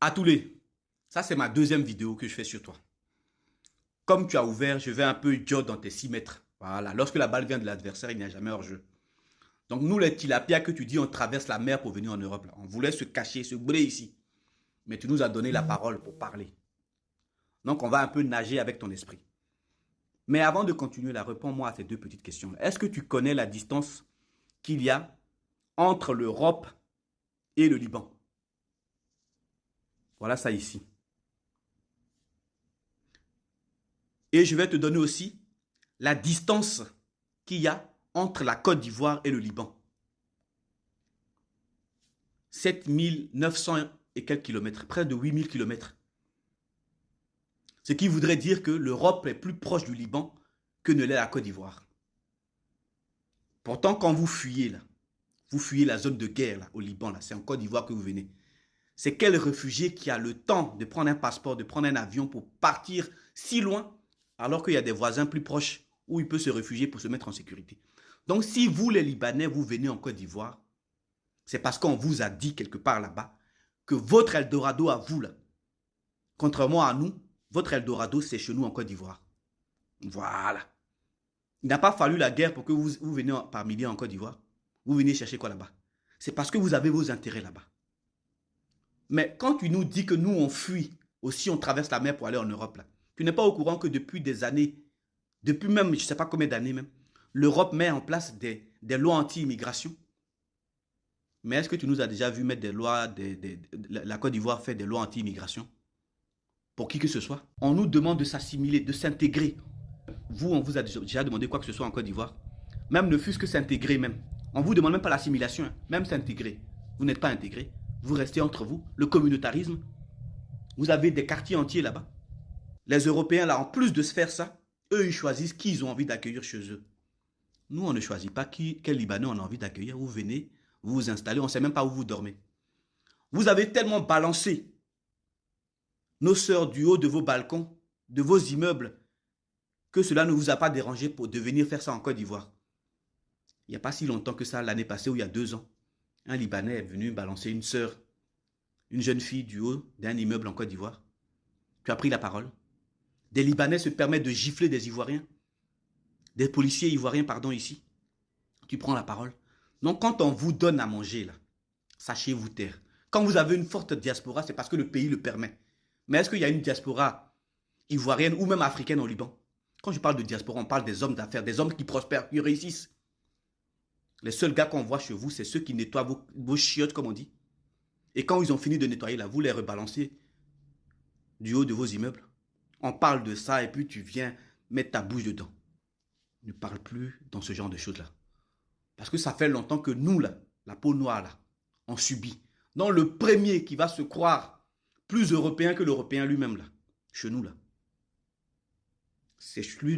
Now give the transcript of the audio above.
Atoulé, ça c'est ma deuxième vidéo que je fais sur toi. Comme tu as ouvert, je vais un peu jog dans tes 6 mètres. Voilà, lorsque la balle vient de l'adversaire, il n'y a jamais hors-jeu. Donc nous les tilapias que tu dis, on traverse la mer pour venir en Europe. Là. On voulait se cacher, se brûler ici. Mais tu nous as donné la parole pour parler. Donc on va un peu nager avec ton esprit. Mais avant de continuer, là, réponds-moi à ces deux petites questions. Est-ce que tu connais la distance qu'il y a entre l'Europe et le Liban? Voilà ça ici. Et je vais te donner aussi la distance qu'il y a entre la Côte d'Ivoire et le Liban. 7900 et quelques kilomètres, près de 8000 kilomètres. Ce qui voudrait dire que l'Europe est plus proche du Liban que ne l'est la Côte d'Ivoire. Pourtant, quand vous fuyez là, vous fuyez la zone de guerre là, au Liban, c'est en Côte d'Ivoire que vous venez. C'est quel réfugié qui a le temps de prendre un passeport, de prendre un avion pour partir si loin, alors qu'il y a des voisins plus proches où il peut se réfugier pour se mettre en sécurité. Donc si vous les Libanais, vous venez en Côte d'Ivoire, c'est parce qu'on vous a dit quelque part là-bas que votre Eldorado à vous, là, contrairement à nous, votre Eldorado c'est chez nous en Côte d'Ivoire. Voilà. Il n'a pas fallu la guerre pour que vous veniez par milliers en Côte d'Ivoire. Vous venez chercher quoi là-bas? C'est parce que vous avez vos intérêts là-bas. Mais quand tu nous dis que nous, on fuit, aussi on traverse la mer pour aller en Europe, là, tu n'es pas au courant que depuis des années, depuis même, je ne sais pas combien d'années même, l'Europe met en place des lois anti-immigration. Mais est-ce que tu nous as déjà vu mettre des lois, la Côte d'Ivoire fait des lois anti-immigration? Pour qui que ce soit. On nous demande de s'assimiler, de s'intégrer. Vous, on vous a déjà demandé quoi que ce soit en Côte d'Ivoire. Même ne fût-ce que s'intégrer même. On ne vous demande même pas l'assimilation, hein. Même s'intégrer. Vous n'êtes pas intégré. Vous restez entre vous. Le communautarisme. Vous avez des quartiers entiers là-bas. Les Européens, là, en plus de se faire ça, eux, ils choisissent qui ils ont envie d'accueillir chez eux. Nous, on ne choisit pas quel Libanais on a envie d'accueillir. Vous venez, vous vous installez, on ne sait même pas où vous dormez. Vous avez tellement balancé nos sœurs du haut de vos balcons, de vos immeubles, que cela ne vous a pas dérangé pour de venir faire ça en Côte d'Ivoire. Il n'y a pas si longtemps que ça, l'année passée ou il y a 2 ans, un Libanais est venu balancer une sœur, une jeune fille du haut d'un immeuble en Côte d'Ivoire. Tu as pris la parole. Des Libanais se permettent de gifler des Ivoiriens, des policiers ivoiriens, pardon, ici. Tu prends la parole. Donc quand on vous donne à manger, là, sachez vous taire. Quand vous avez une forte diaspora, c'est parce que le pays le permet. Mais est-ce qu'il y a une diaspora ivoirienne ou même africaine au Liban? Quand je parle de diaspora, on parle des hommes d'affaires, des hommes qui prospèrent, qui réussissent. Les seuls gars qu'on voit chez vous, c'est ceux qui nettoient vos chiottes, comme on dit. Et quand ils ont fini de nettoyer, là, vous les rebalancez du haut de vos immeubles. On parle de ça et puis tu viens mettre ta bouche dedans. Ne parle plus dans ce genre de choses-là. Parce que ça fait longtemps que nous, là, la peau noire, là, on subit. Donc le premier qui va se croire plus européen que l'Européen lui-même, là, chez nous, là, c'est lui